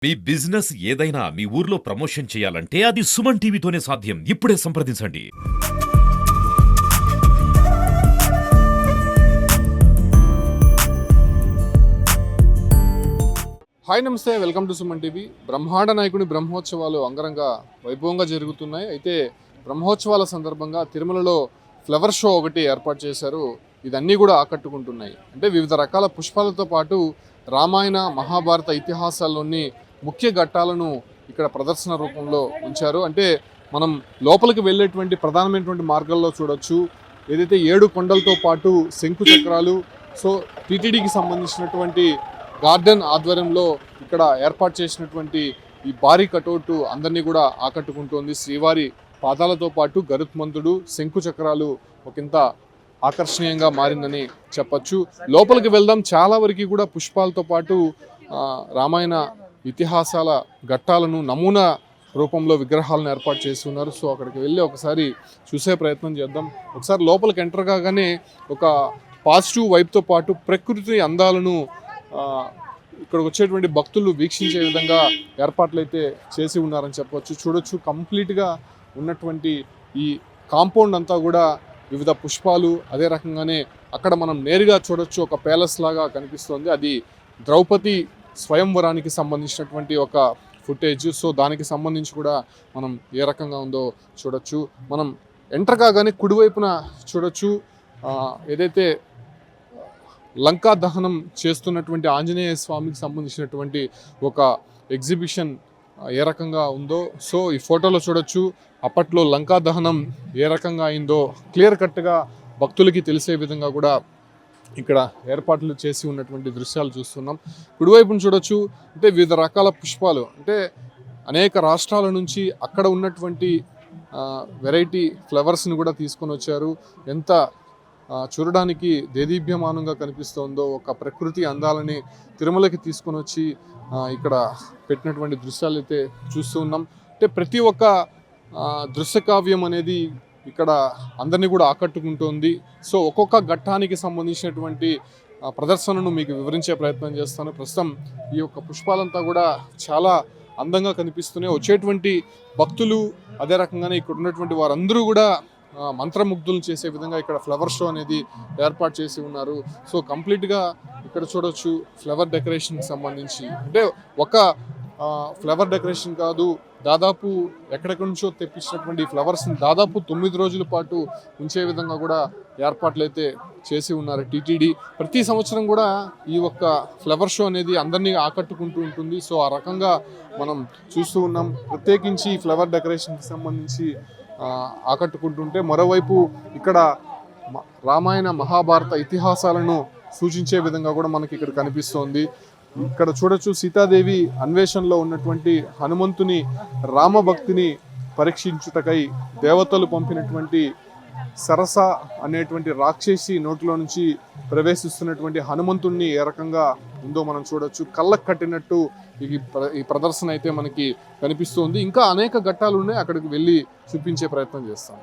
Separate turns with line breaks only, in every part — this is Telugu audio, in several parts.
మీ బిజినెస్ ఏదైనా మీ ఊర్లో ప్రమోషన్ చేయాలంటే అది సుమన్ టీవీతోనే సాధ్యం. ఇప్పుడే సంప్రదించండి.
హాయ్ నమస్తే, వెల్కమ్ టు సుమన్ టీవీ. బ్రహ్మాండ నాయకుని బ్రహ్మోత్సవాలు అంగరంగ వైభవంగా జరుగుతున్నాయి. అయితే బ్రహ్మోత్సవాల సందర్భంగా తిరుమలలో ఫ్లవర్ షో ఒకటి ఏర్పాటు చేశారు. ఇదన్నీ కూడా ఆకట్టుకుంటున్నాయి. అంటే వివిధ రకాల పుష్పాలతో పాటు రామాయణ మహాభారత ఇతిహాసాల్లోని ముఖ్య ఘట్టాలను ఇక్కడ ప్రదర్శన రూపంలో ఉంచారు. అంటే మనం లోపలికి వెళ్ళేటువంటి ప్రధానమైనటువంటి మార్గాల్లో చూడొచ్చు. ఏదైతే 7 కొండలతో పాటు శంకు చక్రాలు, సో టీటీడీకి సంబంధించినటువంటి గార్డెన్ ఆధ్వర్యంలో ఇక్కడ ఏర్పాటు చేసినటువంటి ఈ భారీ కటౌట్ అందరినీ కూడా ఆకట్టుకుంటోంది. శ్రీవారి పాదాలతో పాటు గరుత్మంతుడు, శంకు చక్రాలు ఒకంత ఆకర్షణీయంగా మారిందని చెప్పచ్చు. లోపలికి వెళ్దాం. చాలా వరకు కూడా పుష్పాలతో పాటు రామాయణ ఇతిహాసాల ఘట్టాలను నమూనా రూపంలో విగ్రహాలను ఏర్పాటు చేసి ఉన్నారు. సో అక్కడికి వెళ్ళి ఒకసారి చూసే ప్రయత్నం చేద్దాం. ఒకసారి లోపలికి ఎంటర్ కాగానే ఒక పాజిటివ్ వైబ్తో పాటు ప్రకృతి అందాలను ఇక్కడికి వచ్చేటువంటి భక్తులు వీక్షించే విధంగా ఏర్పాట్లు అయితే చేసి ఉన్నారని చెప్పవచ్చు. చూడొచ్చు, కంప్లీట్గా ఉన్నటువంటి ఈ కాంపౌండ్ అంతా కూడా వివిధ పుష్పాలు, అదే రకంగానే అక్కడ మనం నేరుగా చూడొచ్చు ఒక ప్యాలెస్ లాగా కనిపిస్తోంది. అది ద్రౌపది స్వయంవరానికి సంబంధించినటువంటి ఒక ఫుటేజ్. సో దానికి సంబంధించి కూడా మనం ఏ రకంగా ఉందో చూడొచ్చు. మనం ఎంటర్ కాగానే కుడివైపున చూడొచ్చు, ఏదైతే లంకా దహనం చేస్తున్నటువంటి ఆంజనేయ స్వామికి సంబంధించినటువంటి ఒక ఎగ్జిబిషన్ ఏ రకంగా ఉందో. సో ఈ ఫోటోలో చూడొచ్చు, అప్పట్లో లంకా దహనం ఏ రకంగా అయిందో క్లియర్ కట్గా భక్తులకి తెలిసే విధంగా కూడా ఇక్కడ ఏర్పాట్లు చేసి ఉన్నటువంటి దృశ్యాలు చూస్తున్నాం. కుడివైపును చూడొచ్చు, అంటే వివిధ రకాల పుష్పాలు, అంటే అనేక రాష్ట్రాల నుంచి అక్కడ ఉన్నటువంటి వెరైటీ ఫ్లవర్స్ని కూడా తీసుకొని వచ్చారు. ఎంత చూడడానికి దేదీప్యమానంగా కనిపిస్తుందో, ఒక ప్రకృతి అందాలని తిరుమలకి తీసుకొని వచ్చి ఇక్కడ పెట్టినటువంటి దృశ్యాలు అయితే చూస్తూ ఉన్నాం. అంటే ప్రతి ఒక్క దృశ్యకావ్యం అనేది ఇక్కడ అందరినీ కూడా ఆకట్టుకుంటోంది. సో ఒక్కొక్క ఘట్టానికి సంబంధించినటువంటి ప్రదర్శనను మీకు వివరించే ప్రయత్నం చేస్తాను. ప్రస్తుతం ఈ యొక్క పుష్పాలంతా కూడా చాలా అందంగా కనిపిస్తున్నాయి. వచ్చేటువంటి భక్తులు, అదే రకంగానే ఇక్కడ ఉన్నటువంటి వారందరూ కూడా మంత్రముగ్ధులు చేసే విధంగా ఇక్కడ ఫ్లవర్ షో అనేది ఏర్పాటు చేసి ఉన్నారు. సో కంప్లీట్గా ఇక్కడ చూడొచ్చు ఫ్లవర్ డెకరేషన్కి సంబంధించి, అంటే ఒక ఫ్లవర్ డెకరేషన్ కాదు, దాదాపు ఎక్కడెక్కడి నుంచో తెప్పించినటువంటి ఫ్లవర్స్ని దాదాపు 9 రోజుల పాటు ఉంచే విధంగా కూడా ఏర్పాట్లు అయితే చేసి ఉన్నారు టీటీడీ. ప్రతి సంవత్సరం కూడా ఈ ఒక్క ఫ్లవర్ షో అనేది అందరినీ ఆకట్టుకుంటూ ఉంటుంది. సో ఆ రకంగా మనం చూస్తూ ఉన్నాం. ప్రత్యేకించి ఫ్లవర్ డెకరేషన్కి సంబంధించి ఆకట్టుకుంటుంటే, మరోవైపు ఇక్కడ రామాయణ మహాభారత ఇతిహాసాలను సూచించే విధంగా కూడా మనకి ఇక్కడ కనిపిస్తోంది. ఇక్కడ చూడొచ్చు, సీతాదేవి అన్వేషణలో ఉన్నటువంటి హనుమంతుని రామభక్తిని పరీక్షించుటకై దేవతలు పంపినటువంటి సరస అనేటువంటి రాక్షసి నోటిలో నుంచి ప్రవేశిస్తున్నటువంటి హనుమంతుణ్ణి ఏ రకంగా ఉందో మనం చూడొచ్చు. కళ్ళకు కట్టినట్టు ఈ ప్రదర్శన అయితే మనకి కనిపిస్తుంది. ఇంకా అనేక ఘట్టాలు ఉన్నాయి, అక్కడికి వెళ్ళి చూపించే ప్రయత్నం చేస్తాం.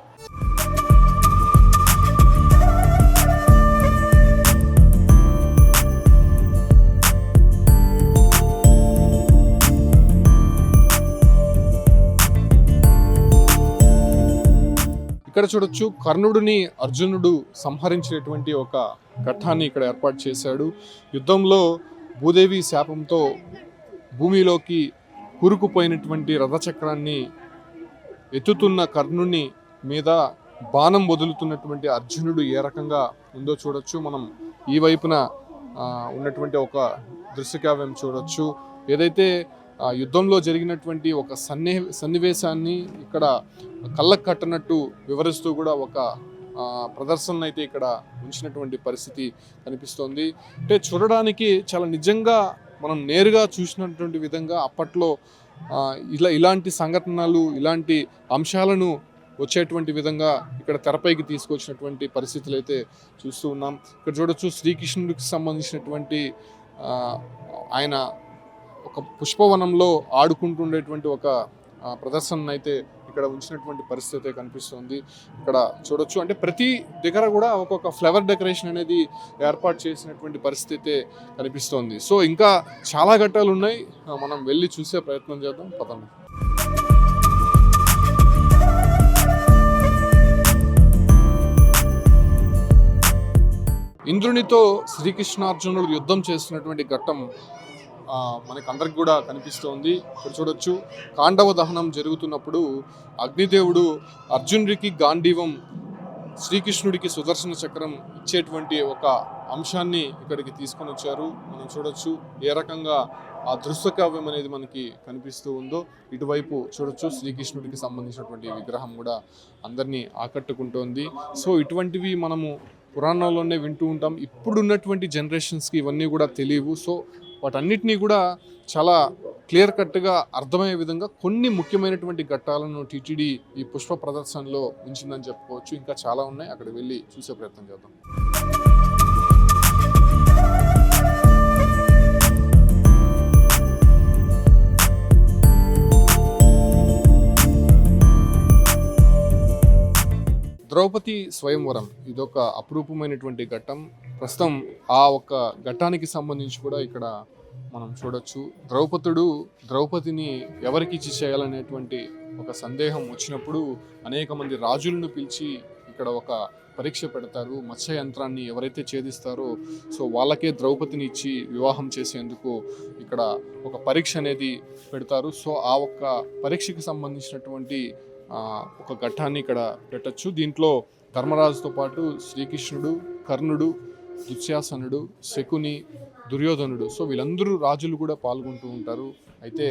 ఇక్కడ చూడొచ్చు, కర్ణుడిని అర్జునుడు సంహరించినటువంటి ఒక ఘట్టాన్ని ఇక్కడ ఏర్పాటు చేశాడు. యుద్ధంలో భూదేవి శాపంతో భూమిలోకి కూరుకుపోయినటువంటి రథచక్రాన్ని ఎత్తుతున్న కర్ణుని మీద బాణం వదులుతున్నటువంటి అర్జునుడు ఏ రకంగా ఉందో చూడొచ్చు. మనం ఈ వైపున ఉన్నటువంటి ఒక దృశ్యకావ్యం చూడొచ్చు. ఏదైతే యుద్ధంలో జరిగినటువంటి ఒక సన్నివేశాన్ని ఇక్కడ కళ్ళకు కట్టనట్టు వివరిస్తూ కూడా ఒక ప్రదర్శన అయితే ఇక్కడ ఉంచినటువంటి పరిస్థితి కనిపిస్తోంది. అంటే చూడడానికి చాలా నిజంగా మనం నేరుగా చూసినటువంటి విధంగా అప్పట్లో ఇలాంటి సంఘటనలు, ఇలాంటి అంశాలను వచ్చేటువంటి విధంగా ఇక్కడ తెరపైకి తీసుకొచ్చినటువంటి పరిస్థితులు అయితే చూస్తూ ఉన్నాం. ఇక్కడ చూడొచ్చు, శ్రీకృష్ణుడికి సంబంధించినటువంటి ఆయన ఒక పుష్పవనంలో ఆడుకుంటుండేటువంటి ఒక ప్రదర్శన అయితే ఇక్కడ ఇక్కడ ఉంచినటువంటి పరిస్థితి కనిపిస్తుంది. ఇక్కడ చూడొచ్చు, అంటే ప్రతి దగ్గర కూడా ఒక్కొక్క ఫ్లవర్ డెకరేషన్ అనేది ఏర్పాటు చేసినటువంటి పరిస్థితి కనిపిస్తోంది. సో ఇంకా చాలా ఘట్టాలు ఉన్నాయి, మనం వెళ్ళి చూసే ప్రయత్నం చేద్దాం, పదండి. ఇంద్రునితో శ్రీకృష్ణార్జునుడు యుద్ధం చేస్తున్నటువంటి ఘట్టం మనకి అందరికి కూడా కనిపిస్తోంది. ఇక్కడ చూడొచ్చు, కాండవ దహనం జరుగుతున్నప్పుడు అగ్నిదేవుడు అర్జునుడికి గాంధీవం, శ్రీకృష్ణుడికి సుదర్శన చక్రం ఇచ్చేటువంటి ఒక అంశాన్ని ఇక్కడికి తీసుకొని వచ్చారు. మనం చూడొచ్చు ఏ రకంగా ఆ దృశ్య కావ్యం అనేది మనకి కనిపిస్తూ ఉందో. ఇటువైపు చూడొచ్చు, శ్రీకృష్ణుడికి సంబంధించినటువంటి విగ్రహం కూడా అందరినీ ఆకట్టుకుంటోంది. సో ఇటువంటివి మనము పురాణాల్లోనే వింటూ ఉంటాం. ఇప్పుడున్నటువంటి జనరేషన్స్కి ఇవన్నీ కూడా తెలియవు. సో వాటన్నిటినీ కూడా చాలా క్లియర్ కట్గా అర్థమయ్యే విధంగా కొన్ని ముఖ్యమైనటువంటి ఘట్టాలను టీటీడీ ఈ పుష్ప ప్రదర్శనలో ఉంచిందని చెప్పుకోవచ్చు. ఇంకా చాలా ఉన్నాయి, అక్కడ వెళ్ళి చూసే ప్రయత్నం చేద్దాం. ద్రౌపది స్వయంవరం ఇదొక అపురూపమైనటువంటి ఘట్టం. ప్రస్తుతం ఆ ఒక్క ఘట్టానికి సంబంధించి కూడా ఇక్కడ మనం చూడొచ్చు. ద్రౌపదిని ఎవరికి ఇచ్చి చేయాలనేటువంటి ఒక సందేహం వచ్చినప్పుడు అనేక మంది రాజులను పిలిచి ఇక్కడ ఒక పరీక్ష పెడతారు. మత్స్య యంత్రాన్ని ఎవరైతే ఛేదిస్తారో సో వాళ్ళకే ద్రౌపదిని ఇచ్చి వివాహం చేసేందుకు ఇక్కడ ఒక పరీక్ష అనేది పెడతారు. సో ఆ ఒక్క పరీక్షకి సంబంధించినటువంటి ఒక ఘట్టాన్ని ఇక్కడ పెట్టచ్చు. దీంట్లో ధర్మరాజుతో పాటు శ్రీకృష్ణుడు, కర్ణుడు, దుశ్శాసనుడు, శకుని, దుర్యోధనుడు, సో వీళ్ళందరూ రాజులు కూడా పాల్గొంటూ ఉంటారు. అయితే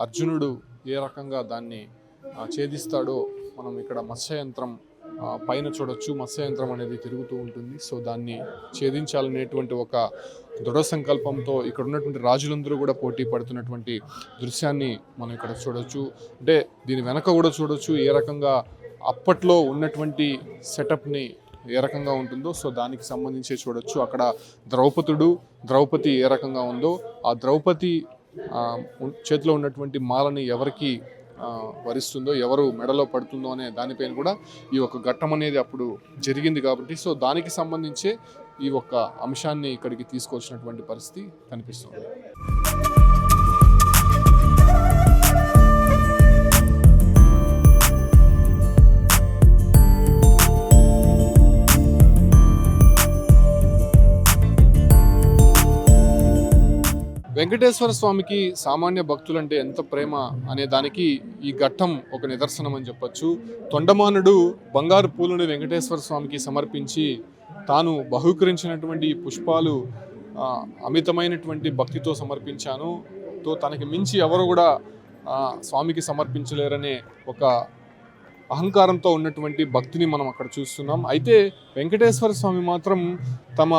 అర్జునుడు ఏ రకంగా దాన్ని ఛేదిస్తాడో మనం ఇక్కడ మత్స్యయంత్రం పైన చూడొచ్చు. మత్స్యయంత్రం అనేది తిరుగుతూ ఉంటుంది. సో దాన్ని ఛేదించాలనేటువంటి ఒక దృఢ సంకల్పంతో ఇక్కడ ఉన్నటువంటి రాజులందరూ కూడా పోటీ పడుతున్నటువంటి దృశ్యాన్ని మనం ఇక్కడ చూడొచ్చు. అంటే దీని వెనక కూడా చూడొచ్చు ఏ రకంగా అప్పట్లో ఉన్నటువంటి సెటప్ని ఏ రకంగా ఉంటుందో. సో దానికి సంబంధించి చూడొచ్చు. అక్కడ ద్రౌపది ఏ రకంగా ఉందో, ఆ ద్రౌపది చేతిలో ఉన్నటువంటి మాలని ఎవరికి వరిస్తుందో, ఎవరు మెడలో పడుతుందో అనే దానిపైన కూడా ఈ ఒక ఘట్టం అనేది అప్పుడు జరిగింది కాబట్టి సో దానికి సంబంధించే ఈ ఒక్క అంశాన్ని ఇక్కడికి తీసుకొచ్చినటువంటి పరిస్థితి కనిపిస్తుంది. వెంకటేశ్వర స్వామికి సామాన్య భక్తులంటే ఎంత ప్రేమ అనే దానికి ఈ ఘట్టం ఒక నిదర్శనం అని చెప్పొచ్చు. తొండమానుడు బంగారు పూలను వెంకటేశ్వర స్వామికి సమర్పించి తాను బహుకరించినటువంటి పుష్పాలు అమితమైనటువంటి భక్తితో సమర్పించాను, తో తనకి మించి ఎవరు కూడా స్వామికి సమర్పించలేరనే ఒక అహంకారంతో ఉన్నటువంటి భక్తిని మనం అక్కడ చూస్తున్నాం. అయితే వెంకటేశ్వర స్వామి మాత్రం తమ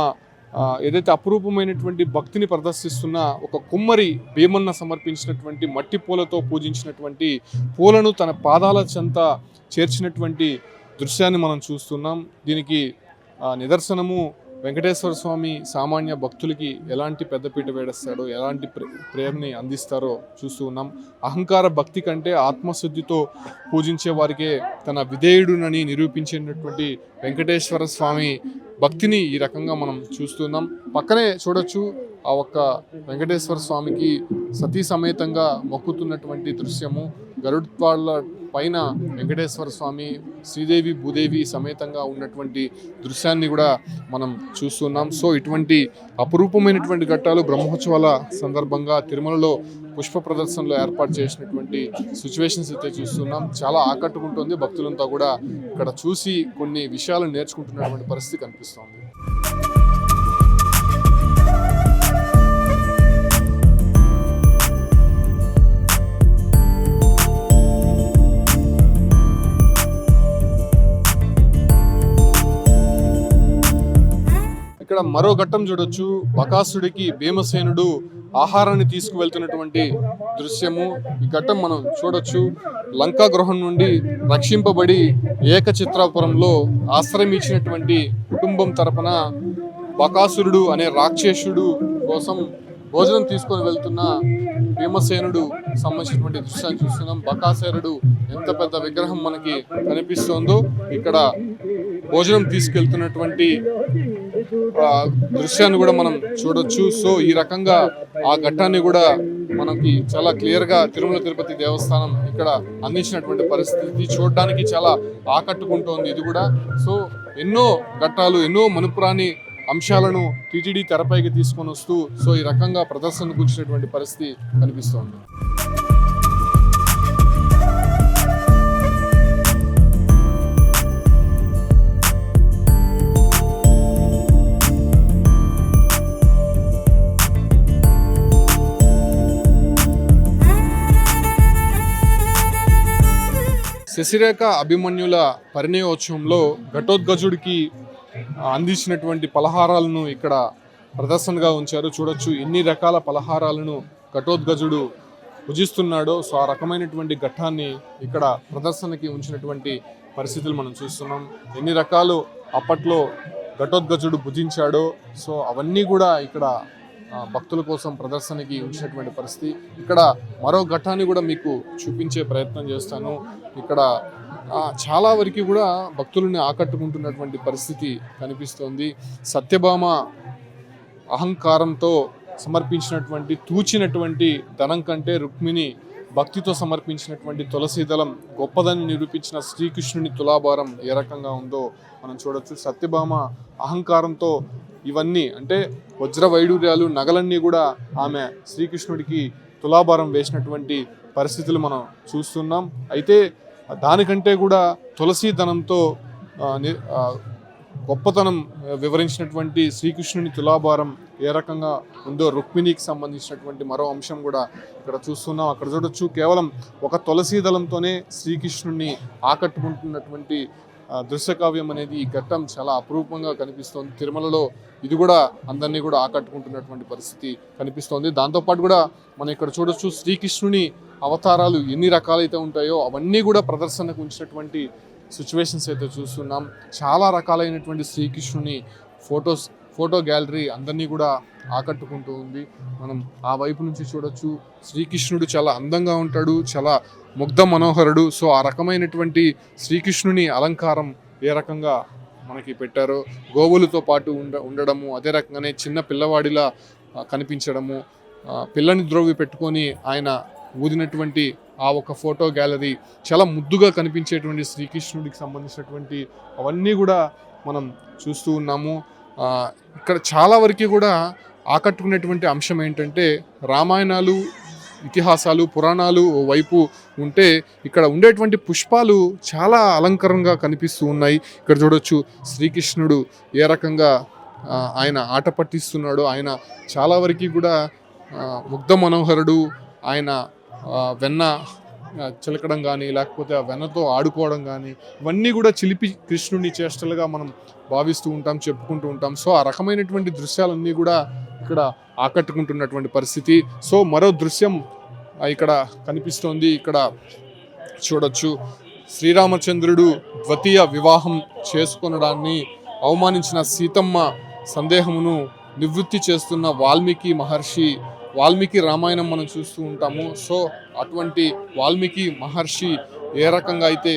ఏదైతే అపురూపమైనటువంటి భక్తిని ప్రదర్శిస్తున్న ఒక కుమ్మరి భీమన్న సమర్పించినటువంటి మట్టి పూలతో పూజించినటువంటి పూలను తన పాదాల చెంత చేర్చినటువంటి దృశ్యాన్ని మనం చూస్తున్నాం. దీనికి నిదర్శనము వెంకటేశ్వర స్వామి సామాన్య భక్తులకి ఎలాంటి పెద్దపీట వేడేస్తాడో, ఎలాంటి ప్రేమని అందిస్తారో చూస్తూ ఉన్నాం. అహంకార భక్తి కంటే ఆత్మశుద్ధితో పూజించే వారికే తన విధేయుడునని నిరూపించినటువంటి వెంకటేశ్వర స్వామి భక్తిని ఈ రకంగా మనం చూస్తున్నాం. పక్కనే చూడొచ్చు ఆ ఒక్క వెంకటేశ్వర స్వామికి సతీ సమేతంగా మొక్కుతున్నటువంటి దృశ్యము. గరుత్వాళ్ళ పైన వెంకటేశ్వర స్వామి, శ్రీదేవి భూదేవి సమేతంగా ఉన్నటువంటి దృశ్యాన్ని కూడా మనం చూస్తున్నాం. సో ఇటువంటి అపురూపమైనటువంటి ఘట్టాలు బ్రహ్మోత్సవాల సందర్భంగా తిరుమలలో పుష్ప ప్రదర్శనలో ఏర్పాటు చేసినటువంటి సిచ్యువేషన్స్ అయితే చూస్తున్నాం. చాలా ఆకట్టుకుంటుంది. భక్తులంతా కూడా ఇక్కడ చూసి కొన్ని విషయాలను నేర్చుకుంటున్నటువంటి పరిస్థితి కనిపిస్తోంది. ఇక్కడ మరో ఘట్టం చూడొచ్చు. బకాసుడికి భీమసేనుడు ఆహారాన్ని తీసుకువెళ్తున్నటువంటి దృశ్యము. ఈ ఘట్టం మనం చూడొచ్చు. లంకా గృహం నుండి రక్షింపబడి ఏకచిత్రాపురంలో ఆశ్రయం ఇచ్చినటువంటి కుటుంబం తరపున బకాసురుడు అనే రాక్షసుడు కోసం భోజనం తీసుకొని వెళ్తున్న భీమసేనుడు సంబంధించినటువంటి దృశ్యాన్ని చూస్తున్నాం. బకాసురుడు ఎంత పెద్ద విగ్రహం మనకి కనిపిస్తోందో ఇక్కడ భోజనం తీసుకెళ్తున్నటువంటి దృశ్యాన్ని కూడా మనం చూడొచ్చు. సో ఈ రకంగా ఆ ఘట్టాన్ని కూడా మనకి చాలా క్లియర్ గా తిరుమల తిరుపతి దేవస్థానం ఇక్కడ అందించినటువంటి పరిస్థితి చూడడానికి చాలా ఆకట్టుకుంటోంది ఇది కూడా. సో ఎన్నో ఘట్టాలు, ఎన్నో మనుపురాని అంశాలను టీటీడీ తెరపైకి తీసుకొని వస్తూ సో ఈ రకంగా ప్రదర్శన కూర్చున్నటువంటి పరిస్థితి కనిపిస్తోంది. శశిరేఖ అభిమన్యుల పరిణయోత్సవంలో ఘటోద్గజుడికి అందించినటువంటి పలహారాలను ఇక్కడ ప్రదర్శనగా ఉంచారు. చూడొచ్చు ఎన్ని రకాల పలహారాలను ఘటోద్గజుడు భుజిస్తున్నాడో. సో ఆ రకమైనటువంటి ఘట్టాన్ని ఇక్కడ ప్రదర్శనకి ఉంచినటువంటి పరిస్థితులు మనం చూస్తున్నాం. ఎన్ని రకాలు అప్పట్లో ఘటోద్గజుడు భుజించాడో సో అవన్నీ కూడా ఇక్కడ భక్తుల కోసం ప్రదర్శనకి ఉంచినటువంటి పరిస్థితి. ఇక్కడ మరో ఘట్టాన్ని కూడా మీకు చూపించే ప్రయత్నం చేస్తాను. ఇక్కడ చాలా వరకు కూడా భక్తులని ఆకట్టుకుంటున్నటువంటి పరిస్థితి కనిపిస్తోంది. సత్యభామ అహంకారంతో సమర్పించినటువంటి తూచినటువంటి ధనం కంటే రుక్మిణి భక్తితో సమర్పించినటువంటి తులసీదళం గొప్పదని నిరూపించిన శ్రీకృష్ణుని తులాభారం ఏ రకంగా ఉందో మనం చూడొచ్చు. సత్యభామ అహంకారంతో ఇవన్నీ అంటే వజ్ర వైడూర్యాలు నగలన్నీ కూడా ఆమె శ్రీకృష్ణుడికి తులాభారం వేసినటువంటి పరిస్థితులు మనం చూస్తున్నాం. అయితే దానికంటే కూడా తులసీధనంతో గొప్పతనం వివరించినటువంటి శ్రీకృష్ణుని తులాభారం ఏ రకంగా ఉందో రుక్మిణికి సంబంధించినటువంటి మరో అంశం కూడా ఇక్కడ చూస్తున్నాం. అక్కడ చూడొచ్చు కేవలం ఒక తులసీదళంతోనే శ్రీకృష్ణుని ఆకట్టుకుంటున్నటువంటి దృశ్యకావ్యం అనేది ఈ ఘట్టం చాలా అపురూపంగా కనిపిస్తోంది. తిరుమలలో ఇది కూడా అందరినీ కూడా ఆకట్టుకుంటున్నటువంటి పరిస్థితి కనిపిస్తోంది. దాంతోపాటు కూడా మనం ఇక్కడ చూడొచ్చు శ్రీకృష్ణుని అవతారాలు ఎన్ని రకాలైతే ఉంటాయో అవన్నీ కూడా ప్రదర్శనకు ఉంచినటువంటి సిచ్యువేషన్స్ అయితే చూస్తున్నాం. చాలా రకాలైనటువంటి శ్రీకృష్ణుని ఫోటో గ్యాలరీ అందరినీ కూడా ఆకట్టుకుంటూ ఉంది. మనం ఆ వైపు నుంచి చూడొచ్చు. శ్రీకృష్ణుడు చాలా అందంగా ఉంటాడు, చాలా ముగ్ధ మనోహరుడు. సో ఆ రకమైనటువంటి శ్రీకృష్ణుని అలంకారం ఏ రకంగా మనకి పెట్టారో, గోవులతో పాటు ఉండడము, అదే రకంగానే చిన్న పిల్లవాడిలా కనిపించడము, పిల్లని ద్రోవి పెట్టుకొని ఆయన ఊదినటువంటి ఆ ఒక ఫోటో గ్యాలరీ చాలా ముద్దుగా కనిపించేటువంటి శ్రీకృష్ణుడికి సంబంధించినటువంటి అవన్నీ కూడా మనం చూస్తూ ఉన్నాము. ఇక్కడ చాలా వరకు కూడా ఆకట్టుకునేటువంటి అంశం ఏంటంటే రామాయణాలు, ఇతిహాసాలు, పురాణాలు వైపు ఉంటే ఇక్కడ ఉండేటువంటి పుష్పాలు చాలా అలంకరంగా కనిపిస్తూ ఉన్నాయి. ఇక్కడ చూడొచ్చు శ్రీకృష్ణుడు ఏ రకంగా ఆయన ఆట పట్టిస్తున్నాడో. ఆయన చాలా వరకు కూడా ముగ్ధ మనోహరుడు. ఆయన వెన్న చిలకడం కానీ లేకపోతే ఆ వెన్నతో ఆడుకోవడం కానీ ఇవన్నీ కూడా చిలిపి కృష్ణుని చేష్టలుగా మనం భావిస్తూ ఉంటాం, చెప్పుకుంటూ ఉంటాం. సో ఆ రకమైనటువంటి దృశ్యాలన్నీ కూడా ఇక్కడ ఆకట్టుకుంటున్నటువంటి పరిస్థితి. సో మరో దృశ్యం ఇక్కడ కనిపిస్తోంది. ఇక్కడ చూడొచ్చు శ్రీరామచంద్రుడు ద్వితీయ వివాహం చేసుకొనడాన్ని అవమానించిన సీతమ్మ సందేహమును నివృత్తి చేస్తున్న వాల్మీకి రామాయణం మనం చూస్తూ ఉంటాము. సో అటువంటి వాల్మీకి మహర్షి ఏ రకంగా అయితే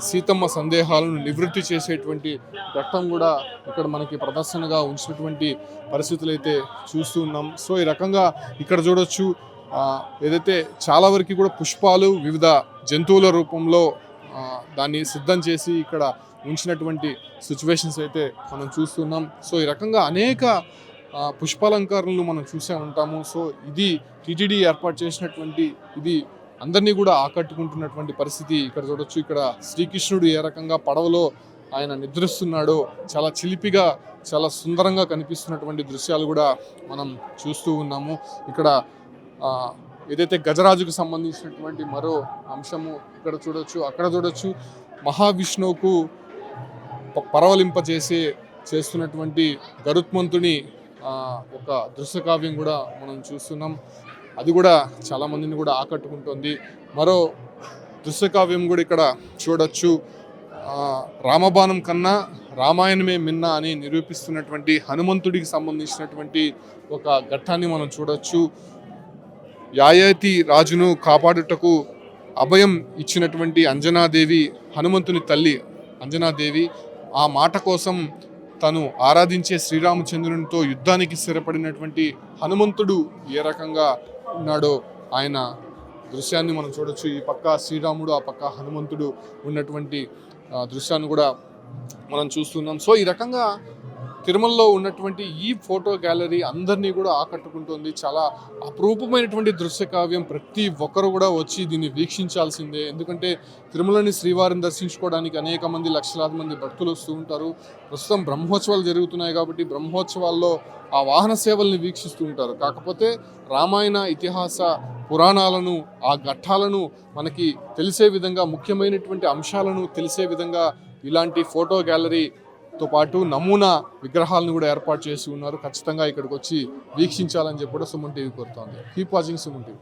సీతమ్మ సందేహాలను నివృత్తి చేసేటువంటి ఘట్టం కూడా ఇక్కడ మనకి ప్రదర్శనగా ఉంచినటువంటి పరిస్థితులు అయితే చూస్తూ ఉన్నాం. సో ఈ రకంగా ఇక్కడ చూడొచ్చు ఏదైతే చాలా వరకు కూడా పుష్పాలు వివిధ జంతువుల రూపంలో దాన్ని సిద్ధం చేసి ఇక్కడ ఉంచినటువంటి సిచ్యువేషన్స్ అయితే మనం చూస్తున్నాం. సో ఈ రకంగా అనేక పుష్పాలంకారాలను మనం చూసే ఉంటాము. సో ఇది టీటీడీ ఏర్పాటు చేసినటువంటి ఇది అందరినీ కూడా ఆకట్టుకుంటున్నటువంటి పరిస్థితి ఇక్కడ చూడొచ్చు. ఇక్కడ శ్రీకృష్ణుడు ఏ రకంగా పడవలో ఆయన నిద్రిస్తున్నాడో చాలా చిలిపిగా చాలా సుందరంగా కనిపిస్తున్నటువంటి దృశ్యాలు కూడా మనం చూస్తూ ఉన్నాము. ఇక్కడ ఏదైతే గజరాజుకు సంబంధించినటువంటి మరో అంశము ఇక్కడ చూడొచ్చు. అక్కడ చూడొచ్చు మహావిష్ణువుకు చేస్తున్నటువంటి గరుత్మంతుని ఒక దృశ్యకావ్యం కూడా మనం చూస్తున్నాం. అది కూడా చాలామందిని కూడా ఆకట్టుకుంటుంది. మరో దృశ్యకావ్యం కూడా ఇక్కడ చూడొచ్చు. రామబాణం కన్నా రామాయణమే మిన్న అని నిరూపిస్తున్నటువంటి హనుమంతుడికి సంబంధించినటువంటి ఒక ఘట్టాన్ని మనం చూడొచ్చు. యాయతి రాజును కాపాడుటకు అభయం ఇచ్చినటువంటి అంజనాదేవి, హనుమంతుని తల్లి అంజనాదేవి, ఆ మాట కోసం తను ఆరాధించే శ్రీరామచంద్రునితో యుద్ధానికి స్థిరపడినటువంటి హనుమంతుడు ఏ రకంగా ఉన్నాడో ఆయన దృశ్యాన్ని మనం చూడొచ్చు. ఈ పక్క శ్రీరాముడు, ఆ పక్క హనుమంతుడు ఉన్నటువంటి దృశ్యాన్ని కూడా మనం చూస్తున్నాం. సో ఈ రకంగా తిరుమలలో ఉన్నటువంటి ఈ ఫోటో గ్యాలరీ అందరినీ కూడా ఆకట్టుకుంటుంది. చాలా అపురూపమైనటువంటి దృశ్య కావ్యం. ప్రతి ఒక్కరు కూడా వచ్చి దీన్ని వీక్షించాల్సిందే. ఎందుకంటే తిరుమలని శ్రీవారిని దర్శించుకోవడానికి అనేక మంది, లక్షలాది మంది భక్తులు వస్తూ ఉంటారు. ప్రస్తుతం బ్రహ్మోత్సవాలు జరుగుతున్నాయి కాబట్టి బ్రహ్మోత్సవాల్లో ఆ వాహన సేవల్ని వీక్షిస్తూ ఉంటారు. కాకపోతే రామాయణ ఇతిహాస పురాణాలను, ఆ ఘట్టాలను మనకి తెలిసే విధంగా, ముఖ్యమైనటువంటి అంశాలను తెలిసే విధంగా ఇలాంటి ఫోటో గ్యాలరీతో పాటు నమూనా విగ్రహాలను కూడా ఏర్పాటు చేసి ఉన్నారు. ఖచ్చితంగా ఇక్కడికి వచ్చి వీక్షించాలని చెప్పి కూడా సుమన్ టీవీ కోరుతోంది. Keep watching Suman TV.